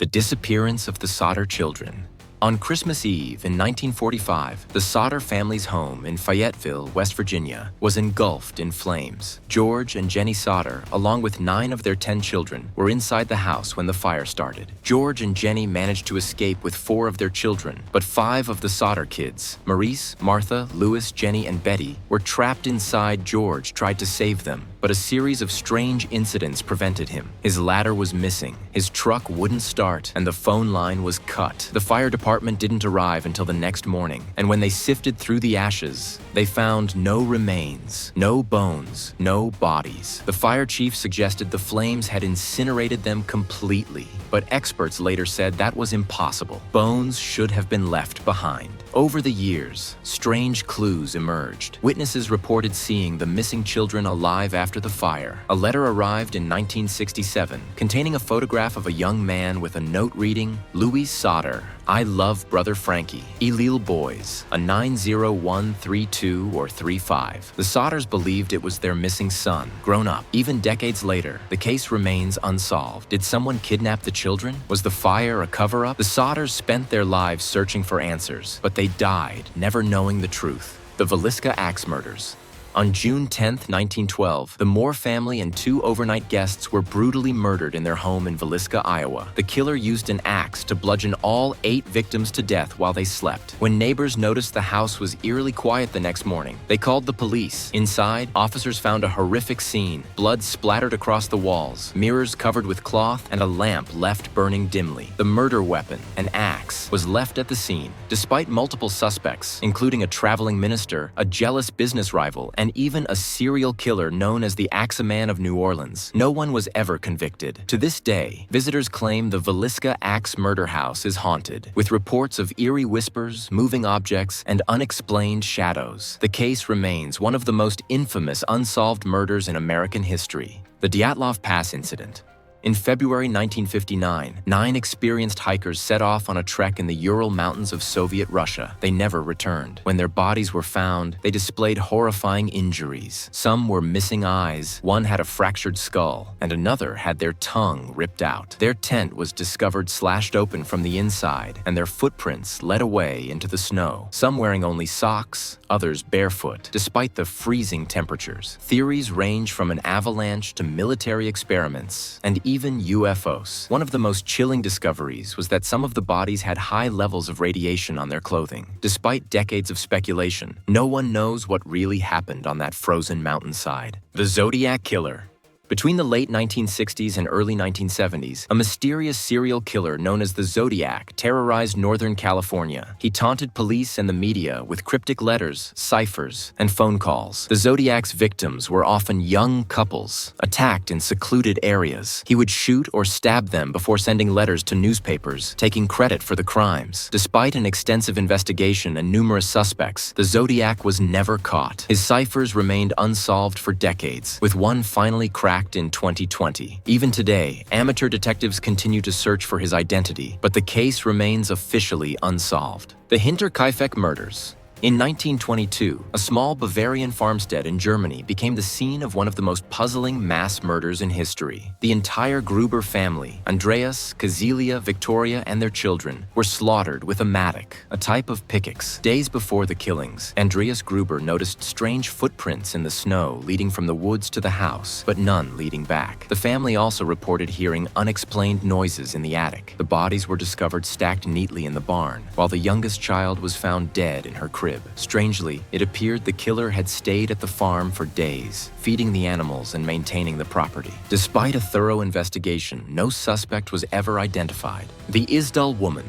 The disappearance of the Sauter children. On Christmas Eve in 1945, the Sauter family's home in Fayetteville, West Virginia, was engulfed in flames. George and Jenny Sauter, along with 9 of their 10 children, were inside the house when the fire started. George and Jenny managed to escape with 4 of their children, but 5 of the Sauter kids, Maurice, Martha, Louis, Jenny, and Betty, were trapped inside. George tried to save them, but a series of strange incidents prevented him. His ladder was missing, his truck wouldn't start, and the phone line was cut. The fire department didn't arrive until the next morning, and when they sifted through the ashes, they found no remains, no bones, no bodies. The fire chief suggested the flames had incinerated them completely, but experts later said that was impossible. Bones should have been left behind. Over the years, strange clues emerged. Witnesses reported seeing the missing children alive after the fire. A letter arrived in 1967 containing a photograph of a young man with a note reading, "Louis Sauter, I love brother Frankie, Elil boys," a 90132 or 35. The Sauters believed it was their missing son, grown up. Even decades later, the case remains unsolved. Did someone kidnap the children? Was the fire a cover-up? The Sauters spent their lives searching for answers, but they died, never knowing the truth. The Villisca Axe Murders. On June 10, 1912, the Moore family and 2 overnight guests were brutally murdered in their home in Villisca, Iowa. The killer used an axe to bludgeon all 8 victims to death while they slept. When neighbors noticed the house was eerily quiet the next morning, they called the police. Inside, officers found a horrific scene. Blood splattered across the walls, mirrors covered with cloth, and a lamp left burning dimly. The murder weapon, an axe, was left at the scene. Despite multiple suspects, including a traveling minister, a jealous business rival, and even a serial killer known as the Axeman of New Orleans, no one was ever convicted. To this day, visitors claim the Villisca Axe Murder House is haunted, with reports of eerie whispers, moving objects, and unexplained shadows. The case remains one of the most infamous unsolved murders in American history. The Dyatlov Pass Incident. In February 1959, 9 experienced hikers set off on a trek in the Ural Mountains of Soviet Russia. They never returned. When their bodies were found, they displayed horrifying injuries. Some were missing eyes, one had a fractured skull, and another had their tongue ripped out. Their tent was discovered slashed open from the inside, and their footprints led away into the snow, some wearing only socks, others barefoot, despite the freezing temperatures. Theories range from an avalanche to military experiments, and even UFOs. One of the most chilling discoveries was that some of the bodies had high levels of radiation on their clothing. Despite decades of speculation, no one knows what really happened on that frozen mountainside. The Zodiac Killer. Between the late 1960s and early 1970s, a mysterious serial killer known as the Zodiac terrorized Northern California. He taunted police and the media with cryptic letters, ciphers, and phone calls. The Zodiac's victims were often young couples, attacked in secluded areas. He would shoot or stab them before sending letters to newspapers, taking credit for the crimes. Despite an extensive investigation and numerous suspects, the Zodiac was never caught. His ciphers remained unsolved for decades, with one finally cracked in 2020. Even today, amateur detectives continue to search for his identity, but the case remains officially unsolved. The Hinterkaifeck murders. In 1922, a small Bavarian farmstead in Germany became the scene of one of the most puzzling mass murders in history. The entire Gruber family, Andreas, Kazelia, Victoria, and their children, were slaughtered with a mattock, a type of pickaxe. Days before the killings, Andreas Gruber noticed strange footprints in the snow leading from the woods to the house, but none leading back. The family also reported hearing unexplained noises in the attic. The bodies were discovered stacked neatly in the barn, while the youngest child was found dead in her crib. Strangely, it appeared the killer had stayed at the farm for days, feeding the animals and maintaining the property. Despite a thorough investigation, no suspect was ever identified. The Isdal Woman.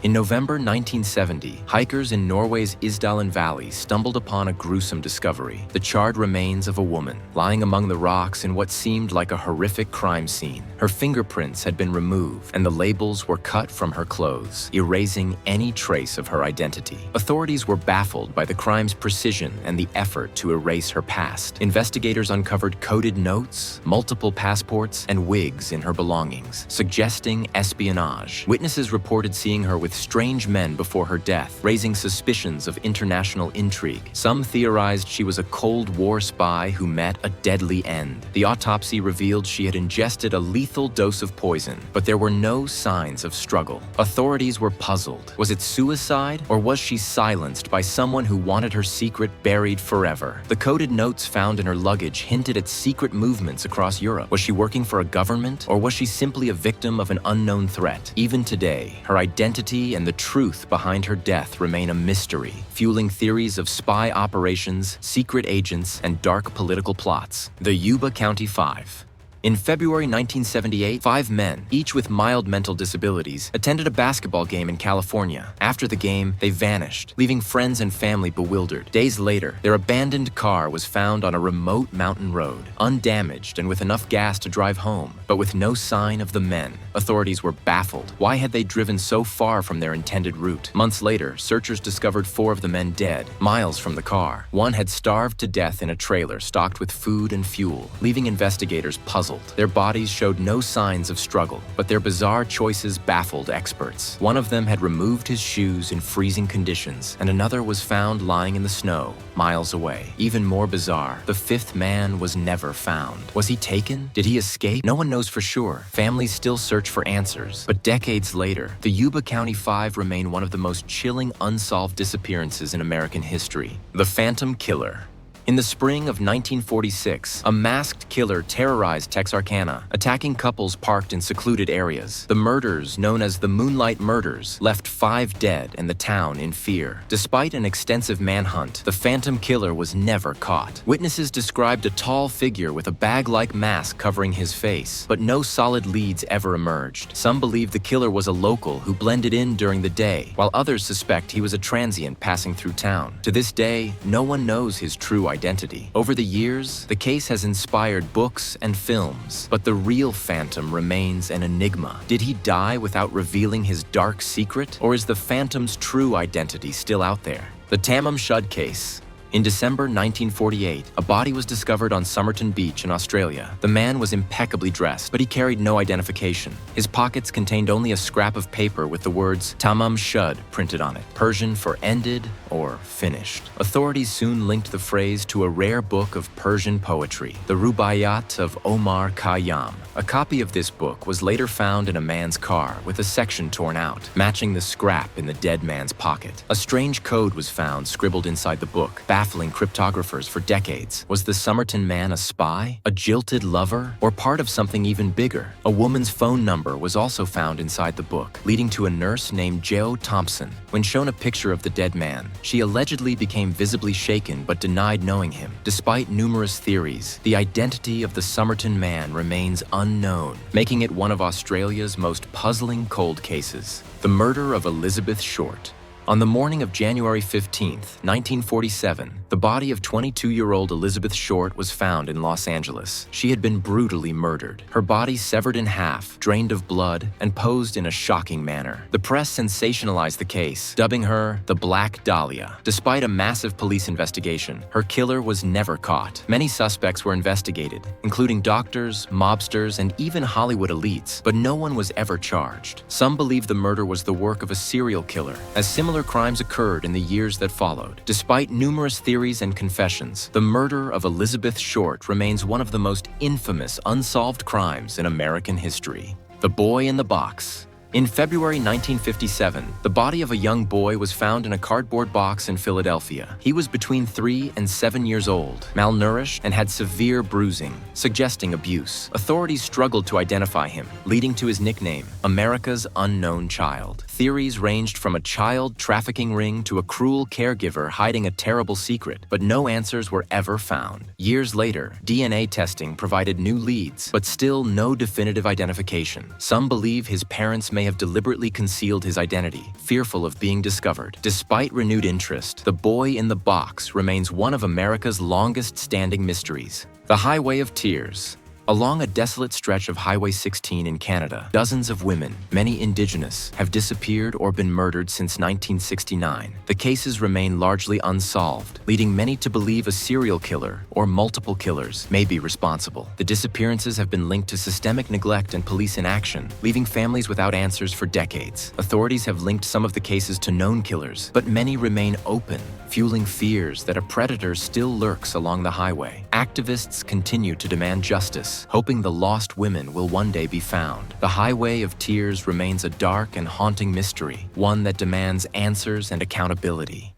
In November 1970, hikers in Norway's Isdalen Valley stumbled upon a gruesome discovery: the charred remains of a woman, lying among the rocks in what seemed like a horrific crime scene. Her fingerprints had been removed, and the labels were cut from her clothes, erasing any trace of her identity. Authorities were baffled by the crime's precision and the effort to erase her past. Investigators uncovered coded notes, multiple passports, and wigs in her belongings, suggesting espionage. Witnesses reported seeing her with with strange men before her death, raising suspicions of international intrigue. Some theorized she was a Cold War spy who met a deadly end. The autopsy revealed she had ingested a lethal dose of poison, but there were no signs of struggle. Authorities were puzzled. Was it suicide, or was she silenced by someone who wanted her secret buried forever? The coded notes found in her luggage hinted at secret movements across Europe. Was she working for a government, or was she simply a victim of an unknown threat? Even today, her identity and the truth behind her death remain a mystery, fueling theories of spy operations, secret agents, and dark political plots. The Yuba County Five. In February 1978, 5 men, each with mild mental disabilities, attended a basketball game in California. After the game, they vanished, leaving friends and family bewildered. Days later, their abandoned car was found on a remote mountain road, undamaged and with enough gas to drive home, but with no sign of the men. Authorities were baffled. Why had they driven so far from their intended route? Months later, searchers discovered 4 of the men dead, miles from the car. One had starved to death in a trailer stocked with food and fuel, leaving investigators puzzled. Their bodies showed no signs of struggle, but their bizarre choices baffled experts. One of them had removed his shoes in freezing conditions, and another was found lying in the snow, miles away. Even more bizarre, the 5th man was never found. Was he taken? Did he escape? No one knows for sure. Families still search for answers. But decades later, the Yuba County Five remain one of the most chilling unsolved disappearances in American history. The Phantom Killer. In the spring of 1946, a masked killer terrorized Texarkana, attacking couples parked in secluded areas. The murders, known as the Moonlight Murders, left 5 dead and the town in fear. Despite an extensive manhunt, the Phantom Killer was never caught. Witnesses described a tall figure with a bag-like mask covering his face, but no solid leads ever emerged. Some believe the killer was a local who blended in during the day, while others suspect he was a transient passing through town. To this day, no one knows his true identity. Over the years, the case has inspired books and films, but the real Phantom remains an enigma. Did he die without revealing his dark secret, or is the Phantom's true identity still out there? The Tamam Shud case. In December 1948, a body was discovered on Somerton Beach in Australia. The man was impeccably dressed, but he carried no identification. His pockets contained only a scrap of paper with the words Tamam Shud printed on it, Persian for ended or finished. Authorities soon linked the phrase to a rare book of Persian poetry, the Rubaiyat of Omar Khayyam. A copy of this book was later found in a man's car with a section torn out, matching the scrap in the dead man's pocket. A strange code was found scribbled inside the book, baffling cryptographers for decades. Was the Somerton man a spy, a jilted lover, or part of something even bigger? A woman's phone number was also found inside the book, leading to a nurse named Jo Thompson. When shown a picture of the dead man, she allegedly became visibly shaken but denied knowing him. Despite numerous theories, the identity of the Somerton man remains unknown, making it one of Australia's most puzzling cold cases. The murder of Elizabeth Short. On the morning of January 15, 1947, the body of 22-year-old Elizabeth Short was found in Los Angeles. She had been brutally murdered, her body severed in half, drained of blood, and posed in a shocking manner. The press sensationalized the case, dubbing her the Black Dahlia. Despite a massive police investigation, her killer was never caught. Many suspects were investigated, including doctors, mobsters, and even Hollywood elites, but no one was ever charged. Some believe the murder was the work of a serial killer, as similar crimes occurred in the years that followed. Despite numerous theories and confessions, the murder of Elizabeth Short remains one of the most infamous unsolved crimes in American history. The Boy in the Box. In February 1957, the body of a young boy was found in a cardboard box in Philadelphia. He was between 3 and 7 years old, malnourished, and had severe bruising, suggesting abuse. Authorities struggled to identify him, leading to his nickname, America's Unknown Child. Theories ranged from a child trafficking ring to a cruel caregiver hiding a terrible secret, but no answers were ever found. Years later, DNA testing provided new leads, but still no definitive identification. Some believe his parents may have deliberately concealed his identity, fearful of being discovered. Despite renewed interest, the boy in the box remains one of America's longest-standing mysteries. The Highway of Tears. Along a desolate stretch of Highway 16 in Canada, dozens of women, many Indigenous, have disappeared or been murdered since 1969. The cases remain largely unsolved, leading many to believe a serial killer or multiple killers may be responsible. The disappearances have been linked to systemic neglect and police inaction, leaving families without answers for decades. Authorities have linked some of the cases to known killers, but many remain open, fueling fears that a predator still lurks along the highway. Activists continue to demand justice, hoping the lost women will one day be found. The Highway of Tears remains a dark and haunting mystery, one that demands answers and accountability.